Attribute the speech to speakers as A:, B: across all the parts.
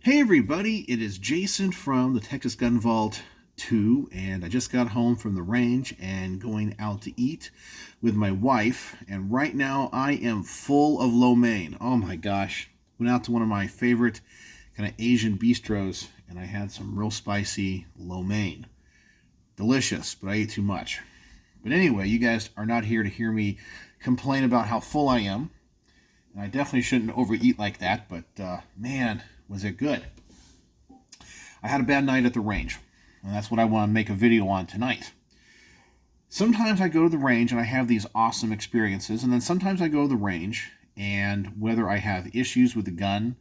A: Hey everybody, it is Jason from the Texas Gun Vault 2, and I just got home from the range and going out to eat with my wife, and right now I am full of lo mein. Oh my gosh. Went out to one of my favorite kind of Asian bistros, and I had some real spicy lo mein. Delicious, but I ate too much. But anyway, you guys are not here to hear me complain about how full I am, and I definitely shouldn't overeat like that, but man, was it good. I had a bad night at the range, and that's what I want to make a video on tonight. Sometimes I go to the range and I have these awesome experiences, and then sometimes I go to the range and whether I have issues with the gun,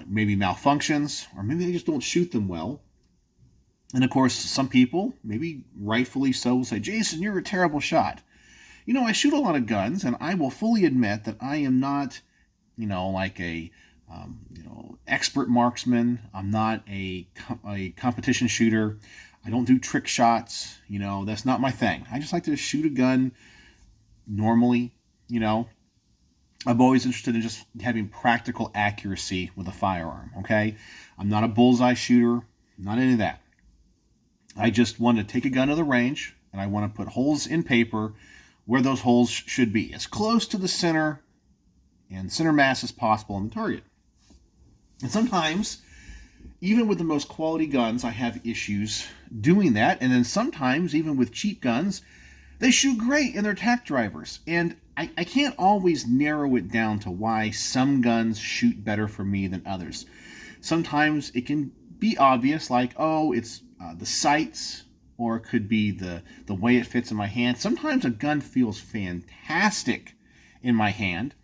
A: maybe malfunctions, or maybe I just don't shoot them well. And of course, some people, maybe rightfully so, will say, Jason, you're a terrible shot. You know, I shoot a lot of guns, and I will fully admit that I am not, like a expert marksman. I'm not a competition shooter. I don't do trick shots. That's not my thing. I just like to shoot a gun normally. I'm always interested in just having practical accuracy with a firearm. Okay, I'm not a bullseye shooter. Not any of that. I just want to take a gun to the range, and I want to put holes in paper where those holes should be, as close to the center and center mass as possible on the target. And sometimes, even with the most quality guns, I have issues doing that. And then sometimes, even with cheap guns, they shoot great in their tack drivers. And I can't always narrow it down to why some guns shoot better for me than others. Sometimes it can be obvious, like, oh, it's the sights, or it could be the way it fits in my hand. Sometimes a gun feels fantastic in my hand,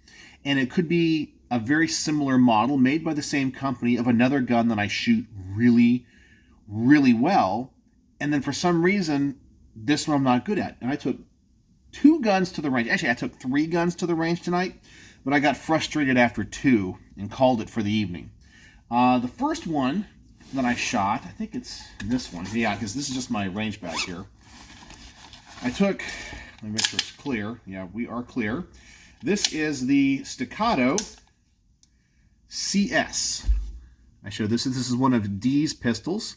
A: and it could be a very similar model made by the same company of another gun that I shoot really, really well. And then for some reason, this one I'm not good at. And I took 2 guns to the range. Actually, I took 3 guns to the range tonight, but I got frustrated after 2 and called it for the evening. The first one that I shot, I think it's this one. Yeah, because this is just my range bag here. Let me make sure it's clear. Yeah, we are clear. This is the Staccato CS. I showed this. This is one of D's pistols.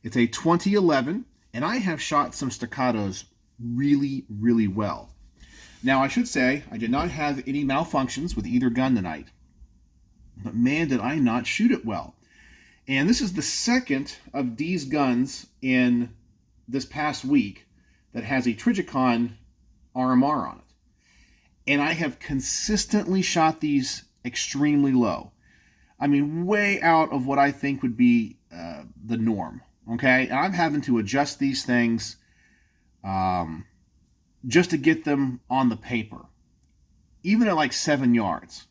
A: It's a 2011, and I have shot some Staccatos really, really well. Now, I should say, I did not have any malfunctions with either gun tonight, but man, did I not shoot it well. And this is the second of D's guns in this past week that has a Trigicon RMR on it. And I have consistently shot these extremely low. I mean, way out of what I think would be the norm, okay? And I'm having to adjust these things just to get them on the paper, even at like 7 yards.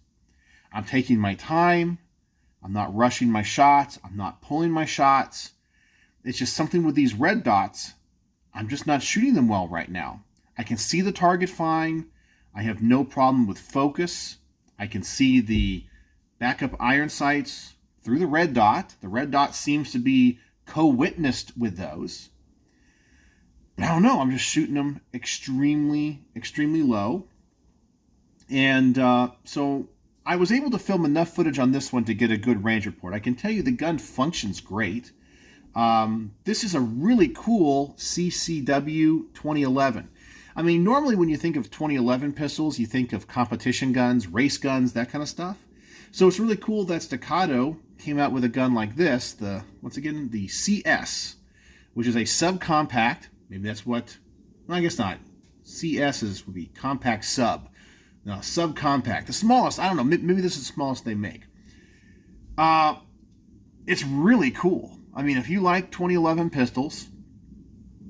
A: I'm taking my time. I'm not rushing my shots. I'm not pulling my shots. It's just something with these red dots. I'm just not shooting them well right now. I can see the target fine. I have no problem with focus. I can see the backup iron sights through the red dot. The red dot seems to be co-witnessed with those. But I don't know. I'm just shooting them extremely, extremely low. And so I was able to film enough footage on this one to get a good range report. I can tell you the gun functions great. This is a really cool CCW 2011. I mean, normally when you think of 2011 pistols, you think of competition guns, race guns, that kind of stuff. So it's really cool that Staccato came out with a gun like this, once again, the CS, which is a subcompact. Maybe that's what, well, I guess not. CS's would be compact sub. No, subcompact. The smallest, I don't know, maybe this is the smallest they make. It's really cool. I mean, if you like 2011 pistols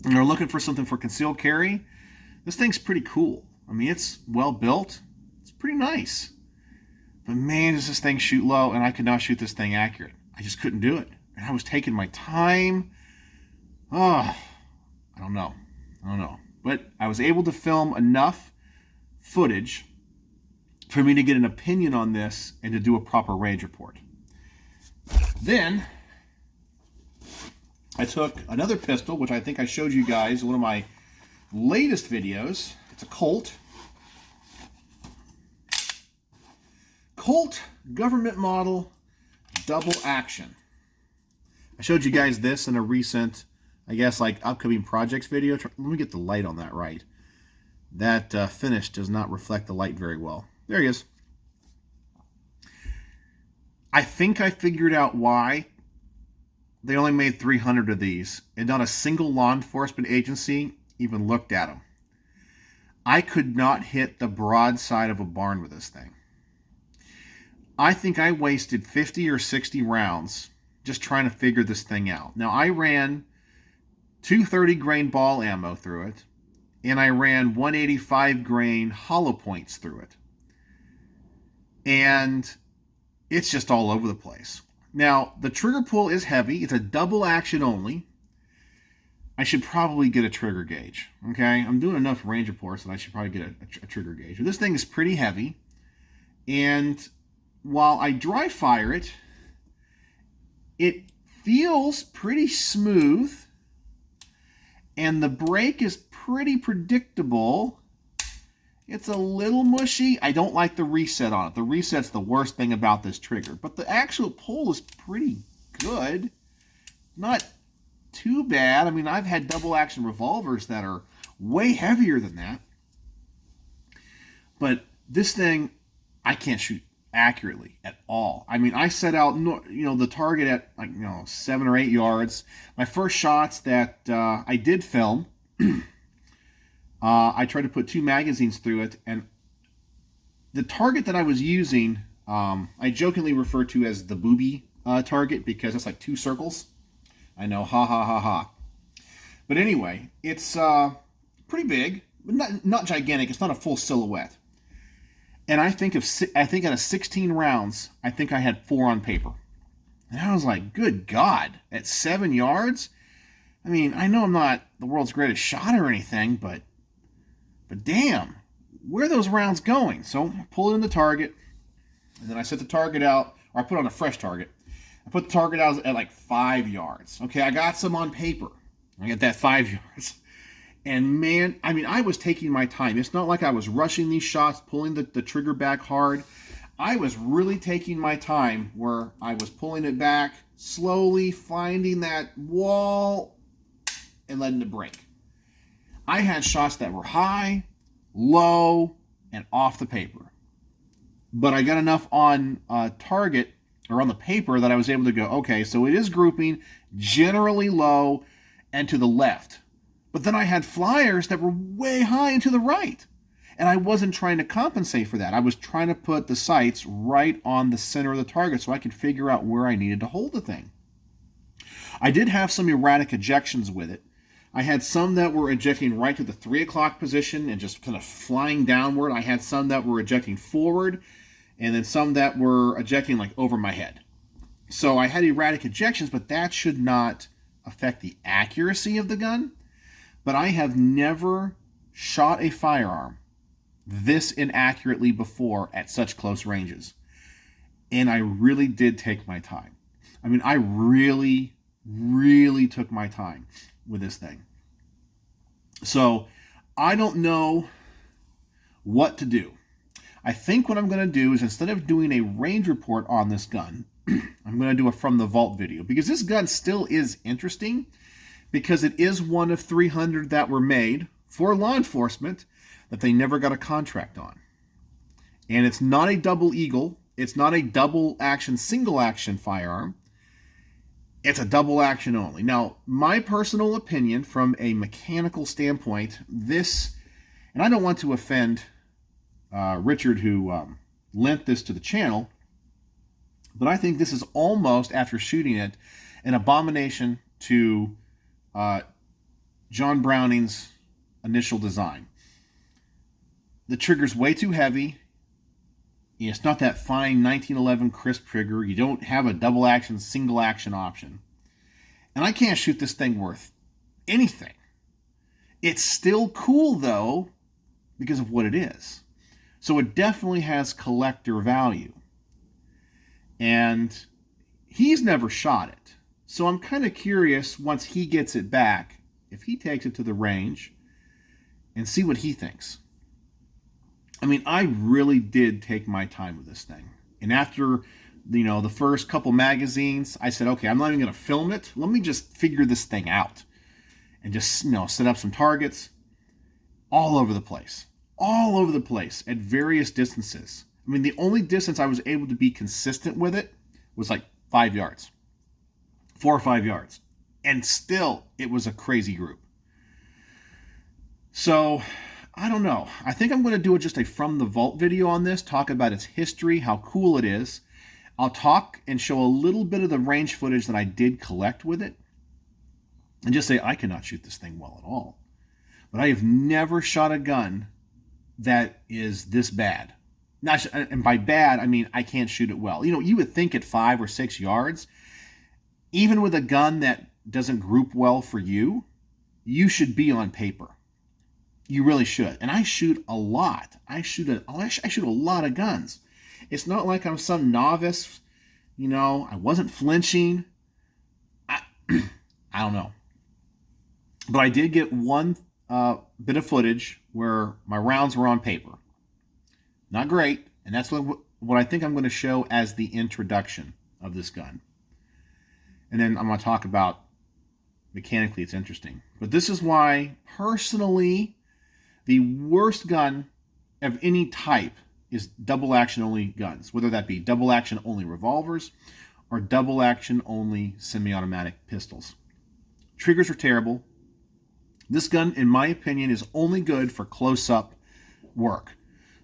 A: and are looking for something for concealed carry, this thing's pretty cool. I mean, it's well built. It's pretty nice. But man, does this thing shoot low, and I could not shoot this thing accurate. I just couldn't do it. And I was taking my time. Oh, I don't know. But I was able to film enough footage for me to get an opinion on this and to do a proper range report. Then I took another pistol, which I think I showed you guys in one of my latest videos. It's a Colt. Colt government model double action. I showed you guys this in a recent, I guess, like upcoming projects video. Let me get the light on that right. That finish does not reflect the light very well. There he is. I think I figured out why they only made 300 of these, and not a single law enforcement agency even looked at them. I could not hit the broadside of a barn with this thing. I think I wasted 50 or 60 rounds just trying to figure this thing out. Now, I ran 230 grain ball ammo through it, and I ran 185 grain hollow points through it. And it's just all over the place. Now, the trigger pull is heavy. It's a double action only. I should probably get a trigger gauge. Okay, I'm doing enough range reports that I should probably get a trigger gauge. This thing is pretty heavy. And while I dry fire it, it feels pretty smooth. And the break is pretty predictable. It's a little mushy. I don't like the reset on it. The reset's the worst thing about this trigger. But the actual pull is pretty good. Not too bad. I mean, I've had double action revolvers that are way heavier than that. But this thing, I can't shoot accurately at all. I mean, I set out, the target at 7 or 8 yards. My first shots that I did film, I tried to put 2 magazines through it, and the target that I was using, I jokingly refer to as the booby target because it's like 2 circles. I know, ha ha ha ha. But anyway, it's pretty big, but not gigantic. It's not a full silhouette. And I think out of 16 rounds, I think I had 4 on paper. And I was like, good God, at 7 yards? I mean, I know I'm not the world's greatest shot or anything, but damn, where are those rounds going? So I pull it in the target, and then I set the target out, or I put on a fresh target. I put the target out at like 5 yards. Okay, I got some on paper. I got that 5 yards. And man, I mean, I was taking my time. It's not like I was rushing these shots, pulling the trigger back hard. I was really taking my time where I was pulling it back, slowly finding that wall and letting it break. I had shots that were high, low, and off the paper. But I got enough on target or on the paper that I was able to go, okay, so it is grouping generally low and to the left. But then I had flyers that were way high and to the right. And I wasn't trying to compensate for that. I was trying to put the sights right on the center of the target so I could figure out where I needed to hold the thing. I did have some erratic ejections with it. I had some that were ejecting right to the 3 o'clock position and just kind of flying downward. I had some that were ejecting forward, and then some that were ejecting like over my head. So I had erratic ejections, but that should not affect the accuracy of the gun. But I have never shot a firearm this inaccurately before at such close ranges. And I really did take my time. I mean, I really, really took my time with this thing. So I don't know what to do. I think what I'm going to do is, instead of doing a range report on this gun, I'm going to do a from the vault video, because this gun still is interesting, because it is one of 300 that were made for law enforcement that they never got a contract on. And it's not a double eagle. It's not a double action, single action firearm. It's a double action only. Now, my personal opinion from a mechanical standpoint, this, and I don't want to offend Richard, who lent this to the channel, but I think this is almost, after shooting it, an abomination to John Browning's initial design. The trigger's way too heavy. It's not that fine 1911 crisp trigger. You don't have a double action, single action option. And I can't shoot this thing worth anything. It's still cool, though, because of what it is. So it definitely has collector value. And he's never shot it. So I'm kind of curious, once he gets it back, if he takes it to the range and see what he thinks. I mean, I really did take my time with this thing. And after the first couple magazines, I said, okay, I'm not even going to film it. Let me just figure this thing out and just, set up some targets all over the place. All over the place at various distances. I mean, the only distance I was able to be consistent with it was like 5 yards. 4 or 5 yards. And still, it was a crazy group. So, I don't know. I think I'm going to do just a From the Vault video on this, talk about its history, how cool it is. I'll talk and show a little bit of the range footage that I did collect with it. And just say, I cannot shoot this thing well at all. But I have never shot a gun that is this bad. And by bad, I mean I can't shoot it well. You would think at 5 or 6 yards, even with a gun that doesn't group well for you, you should be on paper. You really should. And I shoot a lot. I shoot a lot of guns. It's not like I'm some novice. I wasn't flinching. I don't know. But I did get one bit of footage where my rounds were on paper. Not great. And that's what I think I'm going to show as the introduction of this gun. And then I'm going to talk about mechanically it's interesting. But this is why, personally, the worst gun of any type is double action only guns, whether that be double action only revolvers or double action only semi-automatic pistols. Triggers are terrible. This gun, in my opinion, is only good for close-up work.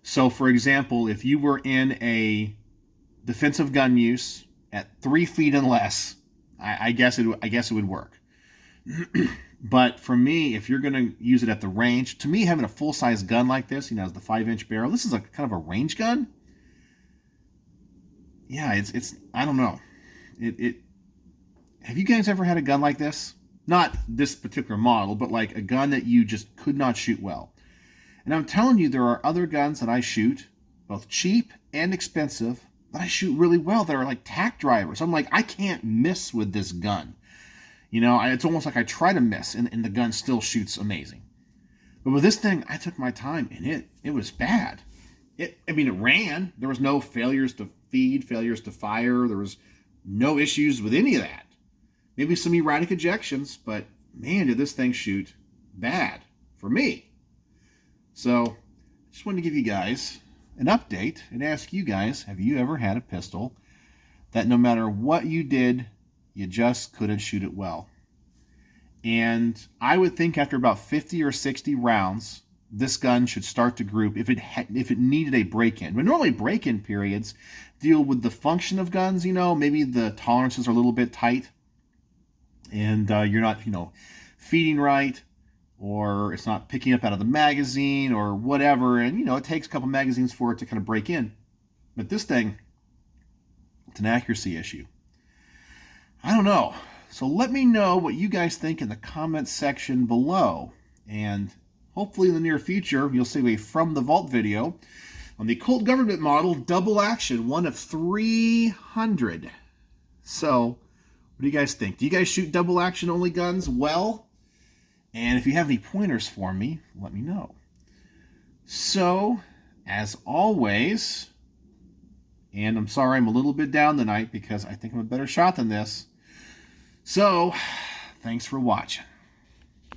A: So, for example, if you were in a defensive gun use at 3 feet and less, I guess it would work. But for me, if you're going to use it at the range, to me, having a full-size gun like this, as the 5-inch barrel, this is a kind of a range gun. Yeah, it's I don't know. Have you guys ever had a gun like this? Not this particular model, but like a gun that you just could not shoot well. And I'm telling you, there are other guns that I shoot, both cheap and expensive, that I shoot really well. That are like tack drivers. I'm like, I can't miss with this gun. It's almost like I try to miss, and the gun still shoots amazing. But with this thing, I took my time, and it was bad. It ran. There was no failures to feed, failures to fire. There was no issues with any of that. Maybe some erratic ejections, but man, did this thing shoot bad for me. So, I just wanted to give you guys an update and ask you guys, have you ever had a pistol that no matter what you did, you just couldn't shoot it well? And I would think after about 50 or 60 rounds, this gun should start to group if it needed a break-in. But normally break-in periods deal with the function of guns, maybe the tolerances are a little bit tight and you're not, feeding right, or it's not picking up out of the magazine or whatever. And, it takes a couple magazines for it to kind of break in. But this thing, it's an accuracy issue. I don't know. So let me know what you guys think in the comments section below. And hopefully in the near future, you'll see a From the Vault video on the Colt government model double action, one of 300. So what do you guys think? Do you guys shoot double action only guns well? And if you have any pointers for me, let me know. So, as always, and I'm sorry I'm a little bit down tonight because I think I'm a better shot than this. So, thanks for watching.